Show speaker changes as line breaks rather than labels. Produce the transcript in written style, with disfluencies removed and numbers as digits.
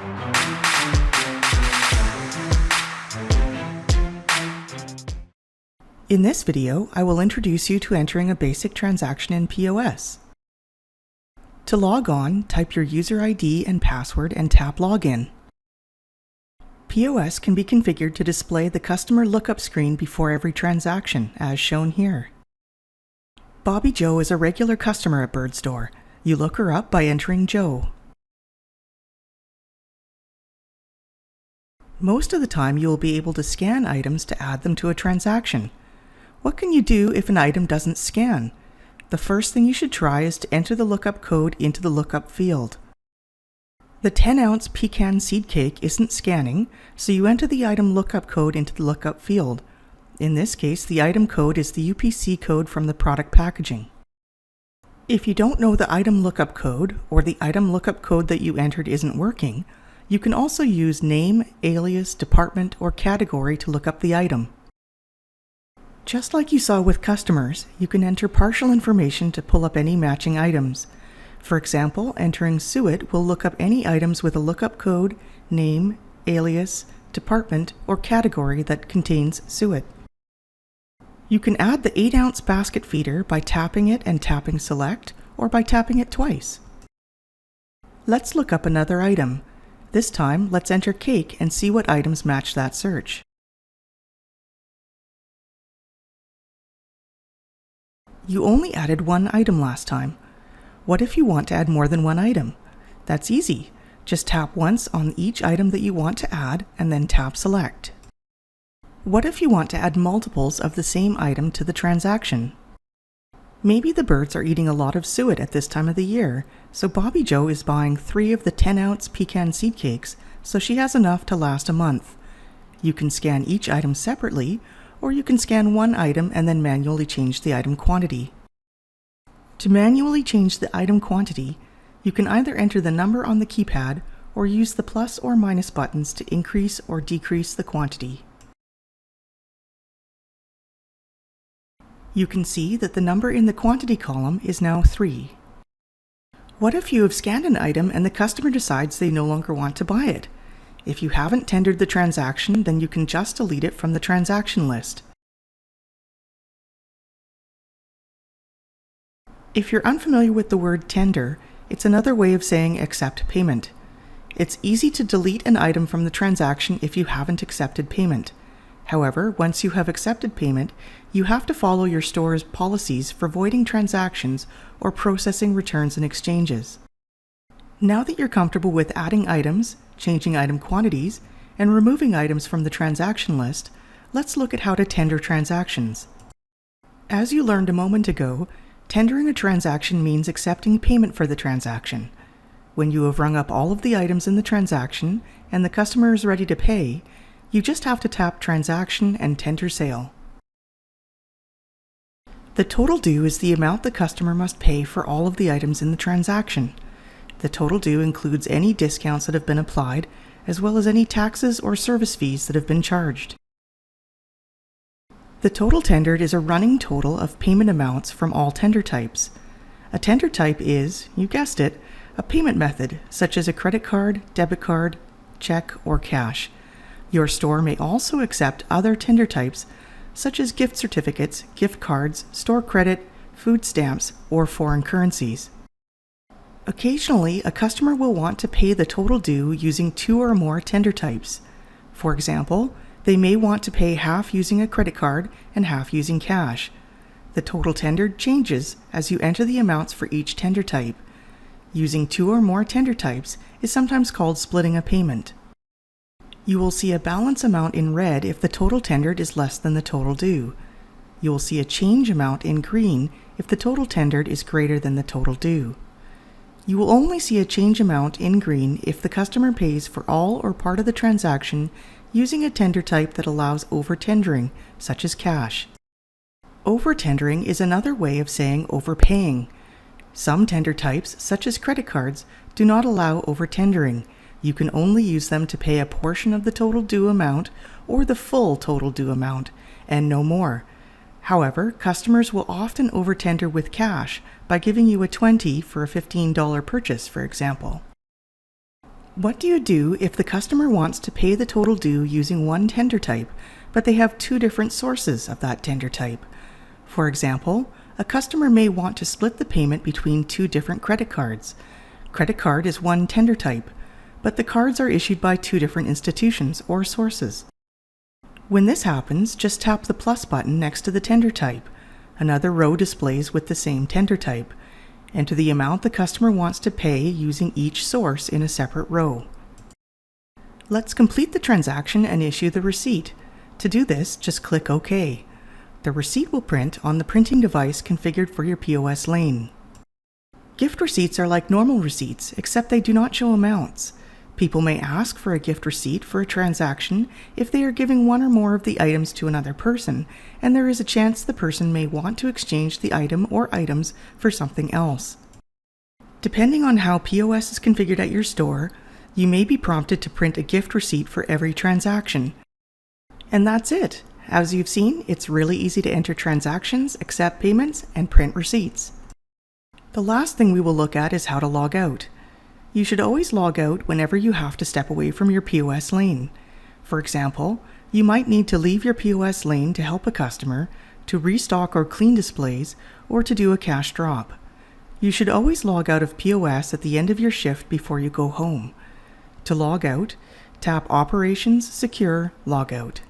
In this video, I will introduce you to entering a basic transaction in POS. To log on, type your user ID and password and tap Login. POS can be configured to display the customer lookup screen before every transaction, as shown here. Bobby Joe is a regular customer at Bird Store. You look her up by entering Joe. Most of the time, you will be able to scan items to add them to a transaction. What can you do if an item doesn't scan? The first thing you should try is to enter the lookup code into the lookup field. The 10-ounce pecan seed cake isn't scanning, so you enter the item lookup code into the lookup field. In this case, the item code is the UPC code from the product packaging. If you don't know the item lookup code, or the item lookup code that you entered isn't working, you can also use name, alias, department, or category to look up the item. Just like you saw with customers, you can enter partial information to pull up any matching items. For example, entering Suet will look up any items with a lookup code, name, alias, department, or category that contains Suet. You can add the 8-ounce basket feeder by tapping it and tapping Select, or by tapping it twice. Let's look up another item. This time, let's enter cake and see what items match that search. You only added one item last time. What if you want to add more than one item? That's easy. Just tap once on each item that you want to add and then tap Select. What if you want to add multiples of the same item to the transaction? Maybe the birds are eating a lot of suet at this time of the year, so Bobby Joe is buying 3 of the 10-ounce pecan seed cakes, so she has enough to last a month. You can scan each item separately, or you can scan one item and then manually change the item quantity. To manually change the item quantity, you can either enter the number on the keypad or use the plus or minus buttons to increase or decrease the quantity. You can see that the number in the quantity column is now 3. What if you have scanned an item and the customer decides they no longer want to buy it? If you haven't tendered the transaction, then you can just delete it from the transaction list. If you're unfamiliar with the word tender, it's another way of saying accept payment. It's easy to delete an item from the transaction if you haven't accepted payment. However, once you have accepted payment, you have to follow your store's policies for voiding transactions or processing returns and exchanges. Now that you're comfortable with adding items, changing item quantities, and removing items from the transaction list, let's look at how to tender transactions. As you learned a moment ago, tendering a transaction means accepting payment for the transaction. When you have rung up all of the items in the transaction and the customer is ready to pay, you just have to tap Transaction and Tender Sale. The total due is the amount the customer must pay for all of the items in the transaction. The total due includes any discounts that have been applied, as well as any taxes or service fees that have been charged. The total tendered is a running total of payment amounts from all tender types. A tender type is, you guessed it, a payment method, such as a credit card, debit card, check, or cash. Your store may also accept other tender types, such as gift certificates, gift cards, store credit, food stamps, or foreign currencies. Occasionally, a customer will want to pay the total due using 2 or more tender types. For example, they may want to pay half using a credit card and half using cash. The total tendered changes as you enter the amounts for each tender type. Using 2 or more tender types is sometimes called splitting a payment. You will see a balance amount in red if the total tendered is less than the total due. You will see a change amount in green if the total tendered is greater than the total due. You will only see a change amount in green if the customer pays for all or part of the transaction using a tender type that allows over-tendering, such as cash. Over-tendering is another way of saying overpaying. Some tender types, such as credit cards, do not allow over-tendering. You can only use them to pay a portion of the total due amount or the full total due amount, and no more. However, customers will often over-tender with cash by giving you a $20 for a $15 purchase, for example. What do you do if the customer wants to pay the total due using one tender type, but they have two different sources of that tender type? For example, a customer may want to split the payment between two different credit cards. Credit card is one tender type, but the cards are issued by two different institutions or sources. When this happens, just tap the plus button next to the tender type. Another row displays with the same tender type. Enter the amount the customer wants to pay using each source in a separate row. Let's complete the transaction and issue the receipt. To do this, just click OK. The receipt will print on the printing device configured for your POS lane. Gift receipts are like normal receipts, except they do not show amounts. People may ask for a gift receipt for a transaction if they are giving one or more of the items to another person, and there is a chance the person may want to exchange the item or items for something else. Depending on how POS is configured at your store, you may be prompted to print a gift receipt for every transaction. And that's it. As you've seen, it's really easy to enter transactions, accept payments, and print receipts. The last thing we will look at is how to log out. You should always log out whenever you have to step away from your POS lane. For example, you might need to leave your POS lane to help a customer, to restock or clean displays, or to do a cash drop. You should always log out of POS at the end of your shift before you go home. To log out, tap Operations Secure Logout.